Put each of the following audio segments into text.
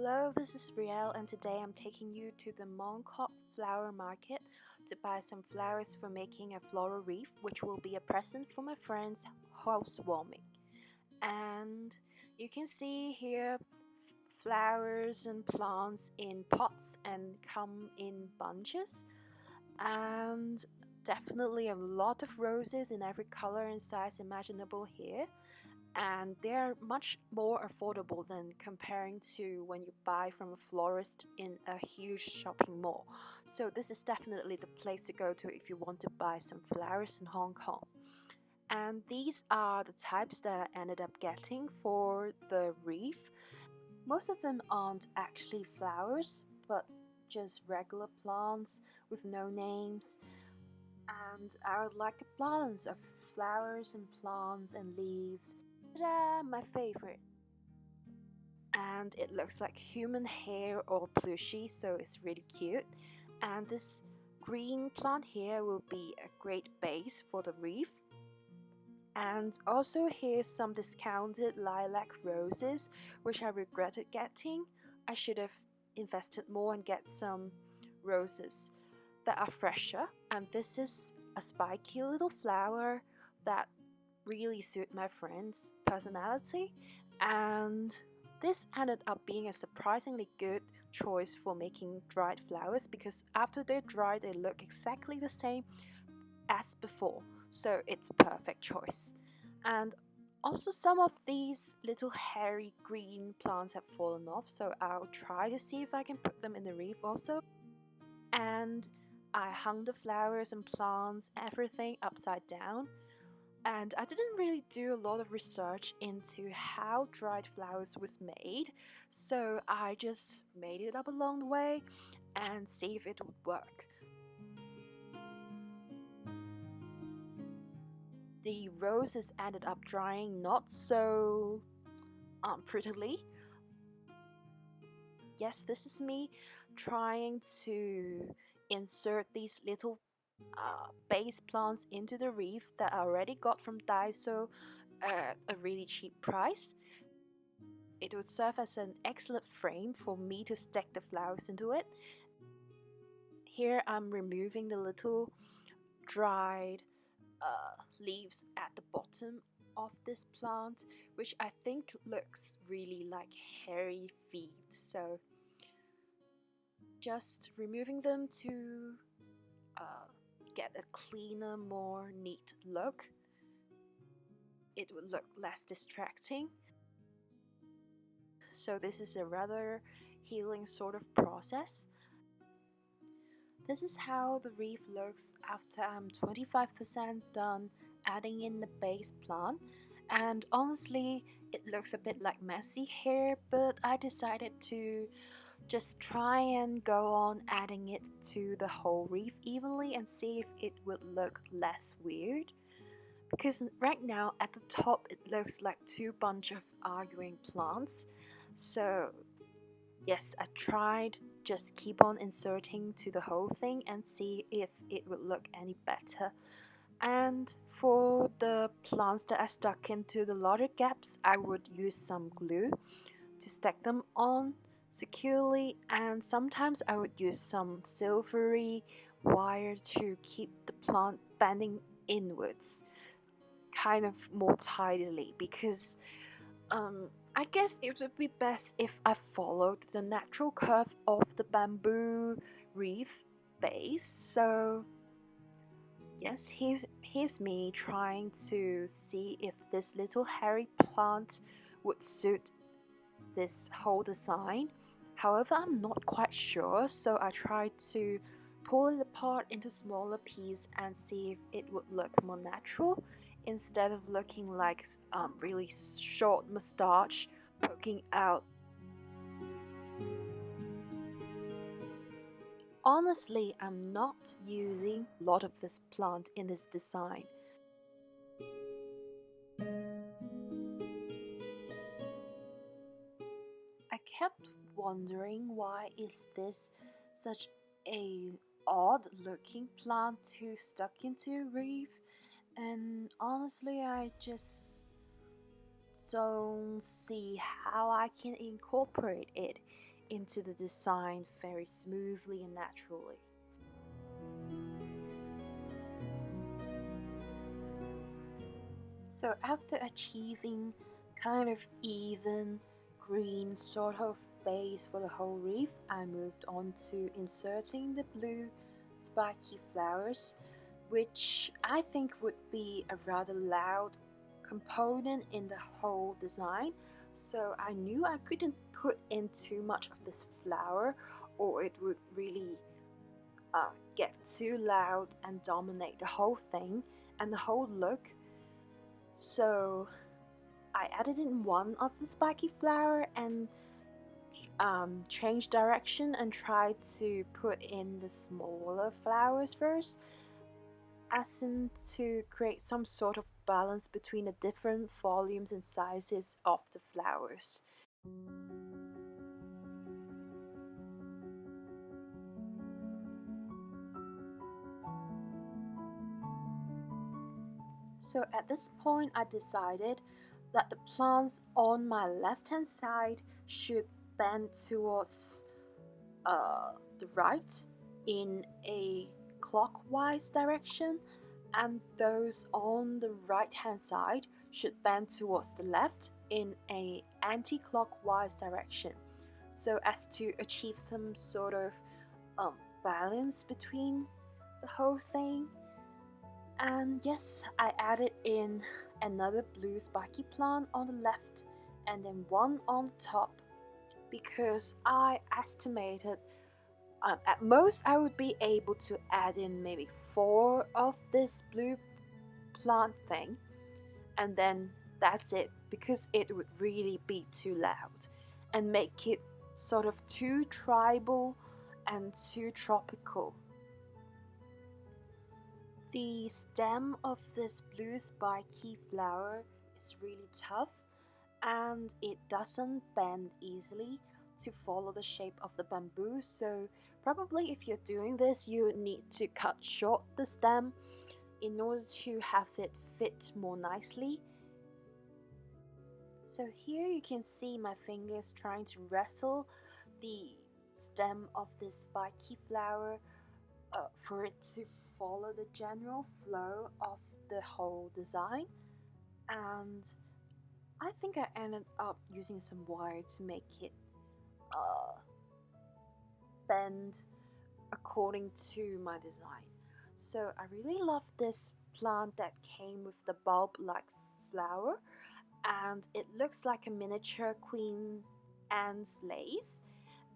Hello, this is Rielle, and today I'm taking you to the Mongkok flower market to buy some flowers for making a floral wreath, which will be a present for my friend's housewarming. And you can see here flowers and plants in pots and come in bunches, and definitely a lot of roses in every color and size imaginable here, and they're much more affordable than comparing to when you buy from a florist in a huge shopping mall. So this is definitely the place to go to if you want to buy some flowers in Hong Kong. And these are the types that I ended up getting for the wreath. Most of them aren't actually flowers, but just regular plants with no names. And I would like a balance of flowers and plants and leaves. Ta-da! My favorite. And it looks like human hair or plushy, so it's really cute. And this green plant here will be a great base for the wreath. And also here's some discounted lilac roses, which I regretted getting. I should have invested more and get some roses that are fresher. And this is a spiky little flower that really suit my friend's personality, and this ended up being a surprisingly good choice for making dried flowers because after they're dried they look exactly the same as before, so it's perfect choice. And also some of these little hairy green plants have fallen off, so I'll try to see if I can put them in the wreath also. And I hung the flowers and plants, everything upside down. And I didn't really do a lot of research into how dried flowers was made, so I just made it up along the way and see if it would work. The roses ended up drying not so prettily. Yes, this is me trying to insert these little base plants into the wreath that I already got from Daiso at a really cheap price. It would serve as an excellent frame for me to stack the flowers into it. Here I'm removing the little dried leaves at the bottom of this plant, which I think looks really like hairy feet. So just removing them to get a cleaner, more neat look. It would look less distracting. So this is a rather healing sort of process. This is how the wreath looks after I'm 25% done adding in the base plant, and honestly it looks a bit like messy hair, but I decided to just try and go on adding it to the whole wreath evenly and see if it would look less weird. Because right now at the top it looks like two bunch of arguing plants. So yes, I tried just keep on inserting to the whole thing and see if it would look any better. And for the plants that I stuck into the larger gaps, I would use some glue to stack them on securely, and sometimes I would use some silvery wire to keep the plant bending inwards kind of more tidily, because I guess it would be best if I followed the natural curve of the bamboo wreath base. So yes, here's me trying to see if this little hairy plant would suit this whole design. However, I'm not quite sure, so I tried to pull it apart into smaller pieces and see if it would look more natural instead of looking like really short mustache poking out. Honestly, I'm not using a lot of this plant in this design. I kept wondering, why is this such a odd looking plant to stuck into a wreath, and honestly I just don't see how I can incorporate it into the design very smoothly and naturally. So after achieving kind of even green sort of base for the whole wreath, I moved on to inserting the blue spiky flowers, which I think would be a rather loud component in the whole design. So I knew I couldn't put in too much of this flower or it would really get too loud and dominate the whole thing and the whole look. So I added in one of the spiky flower and changed direction and tried to put in the smaller flowers first, as in to create some sort of balance between the different volumes and sizes of the flowers. So at this point I decided that the plants on my left hand side should bend towards the right in a clockwise direction, and those on the right hand side should bend towards the left in a anti-clockwise direction, so as to achieve some sort of balance between the whole thing. And yes, I added in another blue spiky plant on the left and then one on top, because I estimated at most I would be able to add in maybe 4 of this blue plant thing, and then that's it, because it would really be too loud and make it sort of too tribal and too tropical. The stem of this blue spiky flower is really tough and it doesn't bend easily to follow the shape of the bamboo, so probably if you're doing this you need to cut short the stem in order to have it fit more nicely. So here you can see my fingers trying to wrestle the stem of this spiky flower for it to follow the general flow of the whole design, and I think I ended up using some wire to make it uh, bend according to my design. So I really love this plant that came with the bulb-like flower, and it looks like a miniature Queen Anne's lace,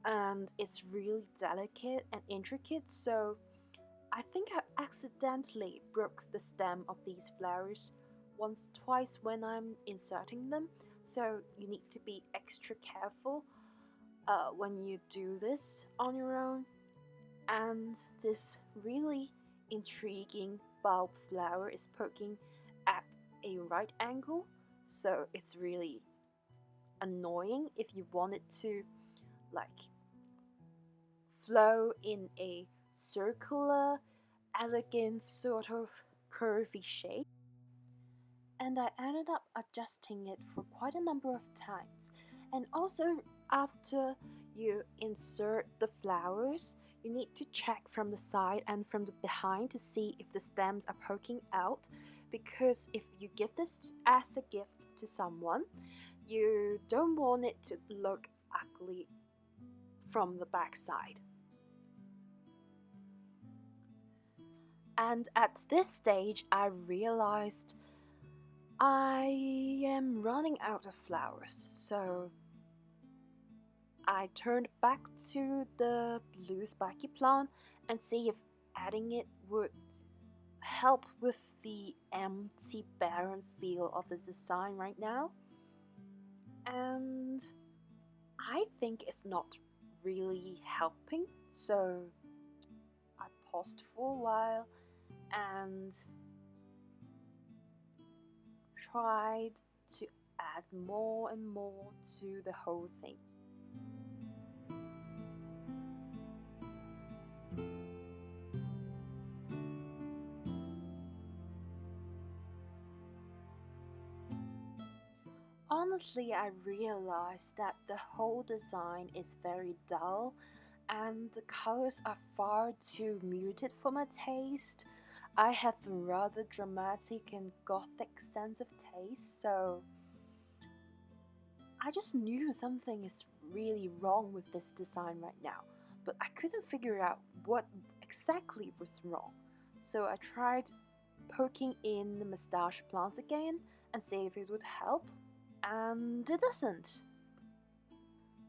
and it's really delicate and intricate. So I think I accidentally broke the stem of these flowers once, twice when I'm inserting them, so you need to be extra careful when you do this on your own. And this really intriguing bulb flower is poking at a right angle, so it's really annoying if you want it to like flow in a circular, elegant sort of curvy shape. And I ended up adjusting it for quite a number of times. And also, after you insert the flowers, you need to check from the side and from the behind to see if the stems are poking out, because if you give this as a gift to someone, you don't want it to look ugly from the back side. And at this stage I realized I am running out of flowers, so I turned back to the blue spiky plant and see if adding it would help with the empty barren feel of the design right now. And I think it's not really helping, so I paused for a while and tried to add more and more to the whole thing. Honestly, I realized that the whole design is very dull and the colors are far too muted for my taste. I have a rather dramatic and gothic sense of taste, so I just knew something is really wrong with this design right now, but I couldn't figure out what exactly was wrong. So I tried poking in the mustache plants again and see if it would help, and it doesn't.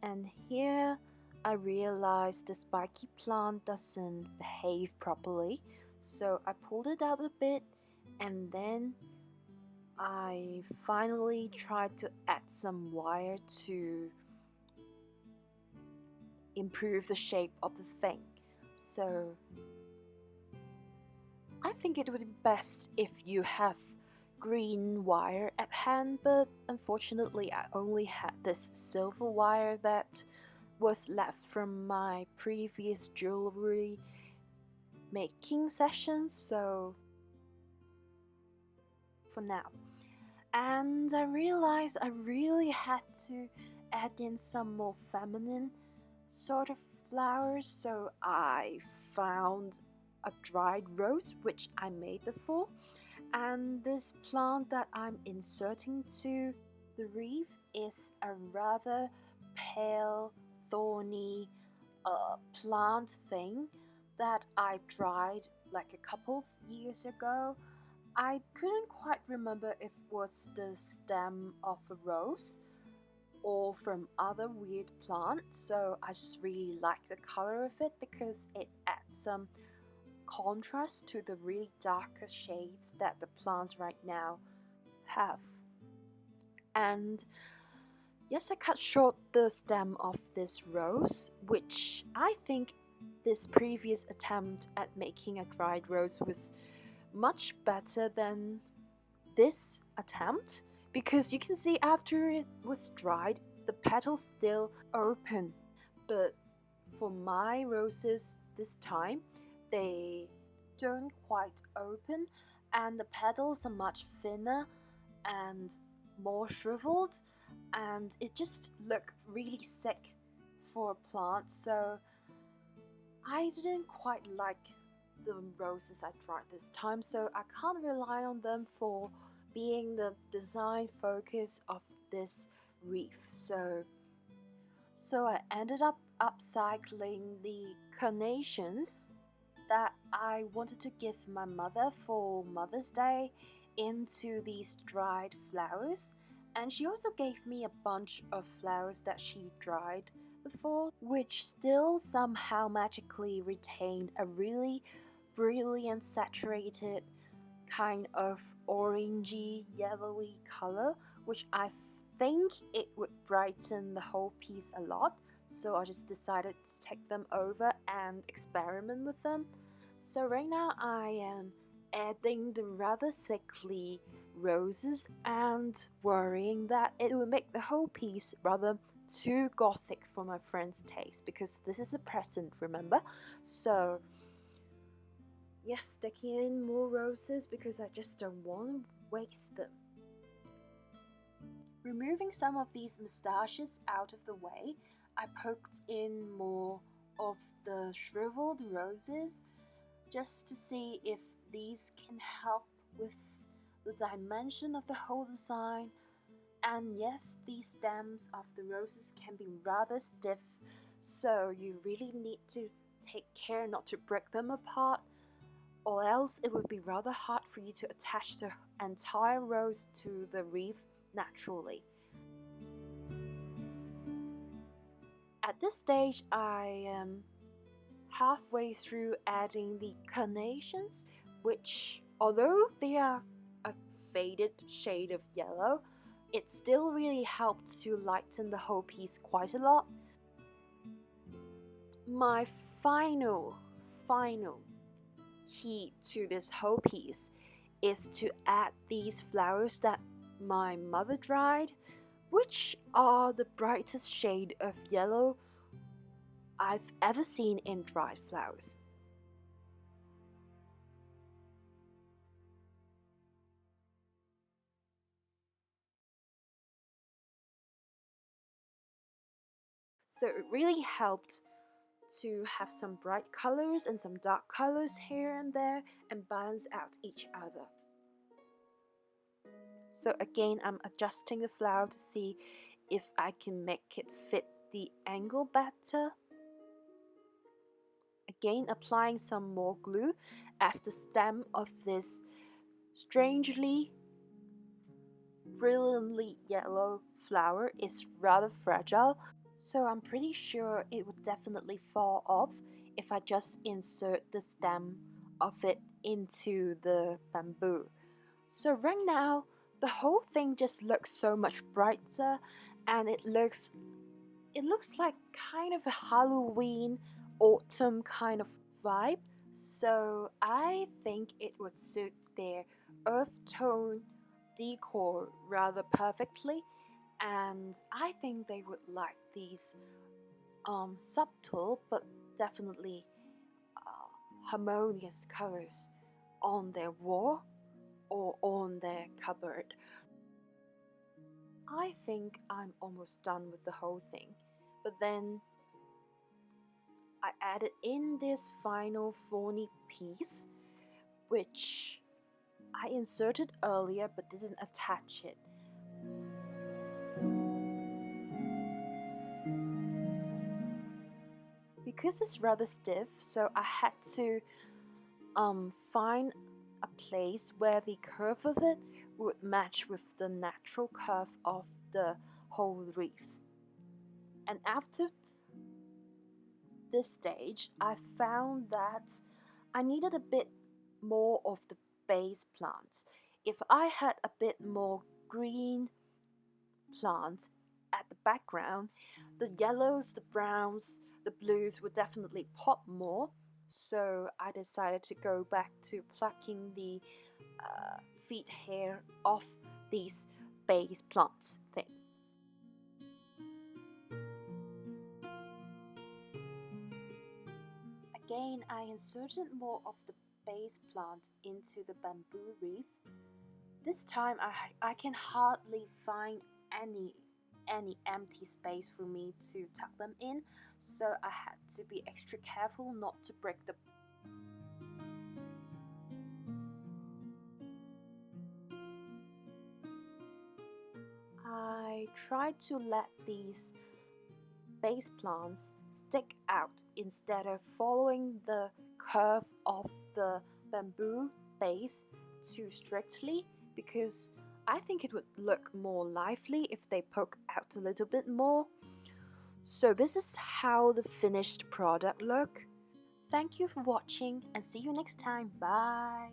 And here I realized the spiky plant doesn't behave properly, so I pulled it out a bit and then I finally tried to add some wire to improve the shape of the thing. So I think it would be best if you have green wire at hand, but unfortunately I only had this silver wire that was left from my previous jewelry making sessions, so for now. And I realized I really had to add in some more feminine sort of flowers, so I found a dried rose which I made before, and this plant that I'm inserting to the wreath is a rather pale, thorny plant thing that I tried like a couple of years ago. I couldn't quite remember if it was the stem of a rose or from other weird plants, so I just really like the color of it because it adds some contrast to the really darker shades that the plants right now have. And yes, I cut short the stem of this rose, which I think this previous attempt at making a dried rose was much better than this attempt, because you can see after it was dried, the petals still open. But for my roses this time, they don't quite open and the petals are much thinner and more shriveled, and it just looked really sick for a plant, so I didn't quite like the roses I tried this time, so I can't rely on them for being the design focus of this wreath. So I ended up upcycling the carnations that I wanted to give my mother for Mother's Day into these dried flowers, and she also gave me a bunch of flowers that she dried before, which still somehow magically retained a really brilliant saturated kind of orangey yellowy color, which I think it would brighten the whole piece a lot. So I just decided to take them over and experiment with them. So right now I am adding the rather sickly roses and worrying that it will make the whole piece rather too gothic for my friend's taste, because this is a present, remember? So yes, sticking in more roses because I just don't want to waste them. Removing some of these moustaches out of the way, I poked in more of the shriveled roses just to see if these can help with the dimension of the whole design. And yes, these stems of the roses can be rather stiff, so you really need to take care not to break them apart, or else it would be rather hard for you to attach the entire rose to the wreath naturally. At this stage, I am halfway through adding the carnations, which, although they are a faded shade of yellow, it still really helped to lighten the whole piece quite a lot. My final key to this whole piece is to add these flowers that my mother dried, which are the brightest shade of yellow I've ever seen in dried flowers. So it really helped to have some bright colors and some dark colors here and there and balance out each other. So again, I'm adjusting the flower to see if I can make it fit the angle better. Again, applying some more glue as the stem of this strangely brilliantly yellow flower is rather fragile, so I'm pretty sure it would definitely fall off if I just insert the stem of it into the bamboo. So right now, the whole thing just looks so much brighter, and it looks like kind of a Halloween autumn kind of vibe. So I think it would suit their earth tone decor rather perfectly, and I think they would like these subtle but definitely harmonious colors on their wall or on their cupboard. I think I'm almost done with the whole thing, but then I added in this final thorny piece, which I inserted earlier but didn't attach it. Because it's rather stiff, so I had to find a place where the curve of it would match with the natural curve of the whole wreath. And after this stage, I found that I needed a bit more of the base plants. If I had a bit more green plants at the background, the yellows, the browns, the blues would definitely pop more. So I decided to go back to plucking the feet hair off these base plants thing. Again, I inserted more of the base plant into the bamboo wreath. This time I can hardly find any empty space for me to tuck them in, so I had to be extra careful not to break the I tried to let these base plants stick out instead of following the curve of the bamboo base too strictly, because I think it would look more lively if they poke out a little bit more. So this is how the finished product look. Thank you for watching and see you next time. Bye!